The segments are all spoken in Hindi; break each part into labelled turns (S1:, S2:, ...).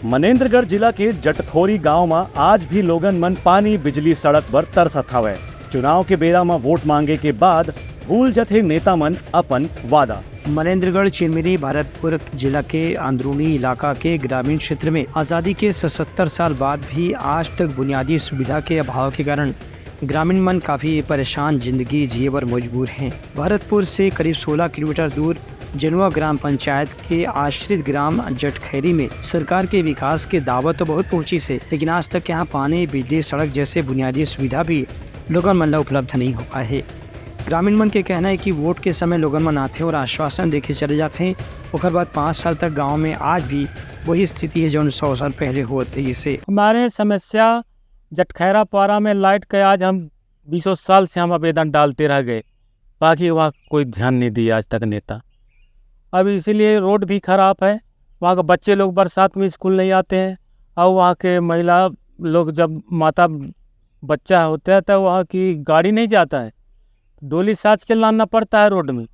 S1: मनेन्द्रगढ़ जिला के जटखोरी गांव में आज भी लोगन मन पानी बिजली सड़क पर तरसत हवे। चुनाव के बेरा में वोट मांगे के बाद भूल जथे नेता मन अपन वादा।
S2: मनेन्द्रगढ़ चिरमिरी भरतपुर जिला के अंदरूनी इलाका के ग्रामीण क्षेत्र में आज़ादी के 77 साल बाद भी आज तक बुनियादी सुविधा के अभाव के कारण ग्रामीण मन काफ़ी परेशान जिंदगी जिए पर मजबूर हैं। भरतपुर से करीब 16 किलोमीटर दूर जनुआ ग्राम पंचायत के आश्रित ग्राम जटखैरी में सरकार के विकास के दावा तो बहुत पहुंची से, लेकिन आज तक यहाँ पानी, बिजली, सड़क जैसे बुनियादी सुविधा भी लोगन मन ला उपलब्ध नहीं हो पाए है। ग्रामीण मन के कहना है कि वोट के समय लोगन मन आते और आश्वासन देके चले जाते हैं, उसके बाद 5 साल तक गांव में आज भी वही स्थिति है जो 100 साल पहले हुआ थी। इसे
S3: हमारे समस्या जटखैरा पारा में लाइट के आज हम 20 साल से हम आवेदन डालते रह गए, बाकी वहाँ कोई ध्यान नहीं दिया आज तक नेता। अब इसीलिए रोड भी ख़राब है, वहाँ के बच्चे लोग बरसात में स्कूल नहीं आते हैं और वहाँ के महिला लोग जब माता बच्चा होता है तो वहाँ की गाड़ी नहीं जाता है, डोली साज के लाना पड़ता है रोड में,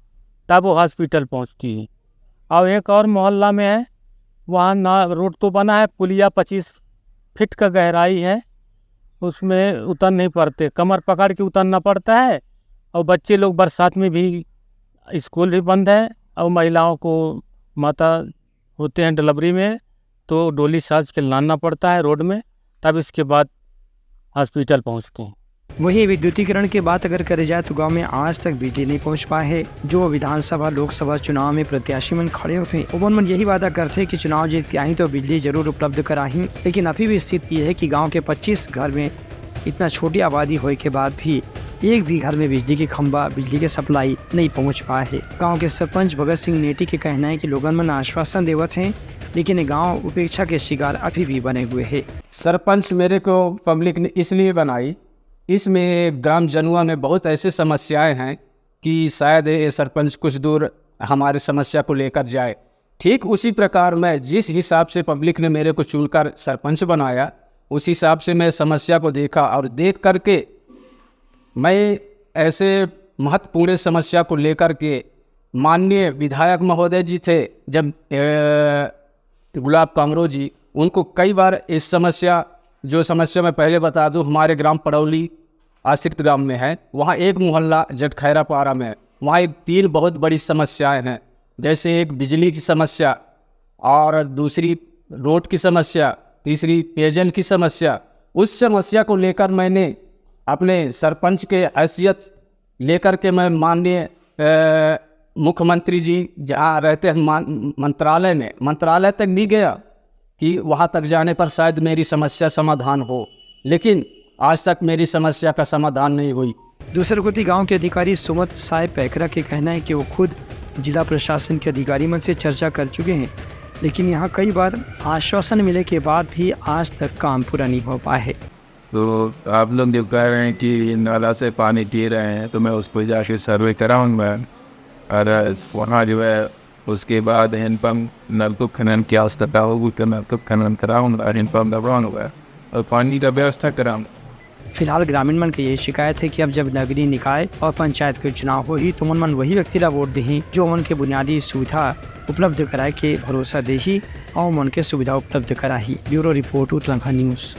S3: तब वो हॉस्पिटल पहुँचती है। और एक और मोहल्ला में है, वहाँ ना रोड तो बना है, पुलिया 25 फीट का गहराई है, उसमें उतर नहीं पड़ते, कमर पकड़ के उतरना पड़ता है। और बच्चे लोग बरसात में भी, स्कूल भी बंद है और महिलाओं को माता होते हैं डिलीवरी में तो डोली साज के लाना पड़ता है रोड में, तब इसके बाद हॉस्पिटल पहुंचते हैं।
S2: वही विद्युतीकरण की बात अगर करी जाए तो गांव में आज तक बिजली नहीं पहुंच पाए है। जो विधानसभा लोकसभा चुनाव में प्रत्याशी मन खड़े होते हैं वो मन यही वादा करते हैं कि चुनाव जीत के आई तो बिजली जरूर उपलब्ध कराही, लेकिन अभी भी स्थिति ये है कि गाँव के 25 घर में इतना छोटी आबादी होने के बाद भी एक भी घर में बिजली की खंभा, बिजली की सप्लाई नहीं पहुंच पाए है। गांव के सरपंच भगत सिंह नेटी के कहना है कि लोगन मन आश्वासन देवत हैं, लेकिन गांव उपेक्षा के शिकार अभी भी बने हुए हैं।
S4: सरपंच मेरे को पब्लिक ने इसलिए बनाई, इसमें ग्राम जनुआ में बहुत ऐसे समस्याएं हैं कि शायद ये सरपंच कुछ दूर हमारे समस्या को लेकर जाए। ठीक उसी प्रकार मैं जिस हिसाब से पब्लिक ने मेरे को चुनकर सरपंच बनाया, उस हिसाब से मैं समस्या को देखा और देख करके मैं ऐसे महत्वपूर्ण समस्या को लेकर के माननीय विधायक महोदय जी थे जब गुलाब कामरो जी, उनको कई बार इस समस्या मैं पहले बता दूं, हमारे ग्राम पड़ौली आश्रित ग्राम में है, वहाँ एक मोहल्ला जटखैरा पारा में है, वहाँ एक 3 बहुत बड़ी समस्याएं हैं, जैसे एक बिजली की समस्या और दूसरी रोड की समस्या, तीसरी पेयजल की समस्या। उस समस्या को लेकर मैंने अपने सरपंच के हैसियत लेकर के मैं माननीय मुख्यमंत्री जी जहाँ रहते हैं मंत्रालय तक भी गया कि वहाँ तक जाने पर शायद मेरी समस्या समाधान हो, लेकिन आज तक मेरी समस्या का समाधान नहीं हुई।
S2: दूसरकोटी गांव के अधिकारी सुमत साय पैकरा के कहना है कि वो खुद जिला प्रशासन के अधिकारी मन से चर्चा कर चुके हैं, लेकिन यहाँ कई बार आश्वासन मिले के बाद भी आज तक काम पूरा नहीं हो पाया है।
S5: तो आप लोग जो कह रहे हैं कि नाला से पानी पी रहे हैं, तो मैं उस पर जाके सर्वे कराऊंगा और वहाँ जो है उसके बाद हैंडपम्प नलकूप खनन की आवश्यकता होगी तो नलकूप खनन कराऊंगा, हैंडपम्प लगवाऊंगा और पानी का व्यवस्था कराऊंगा।
S2: फिलहाल ग्रामीण मन की यही शिकायत है कि अब जब नगरीय निकाय और पंचायत के चुनाव हो ही तो मन वही व्यक्ति ला वोट दे जो मन के बुनियादी सुविधा उपलब्ध कराए के भरोसा दे और मन के सुविधा उपलब्ध कराही। Bureau report Uttarakhand news.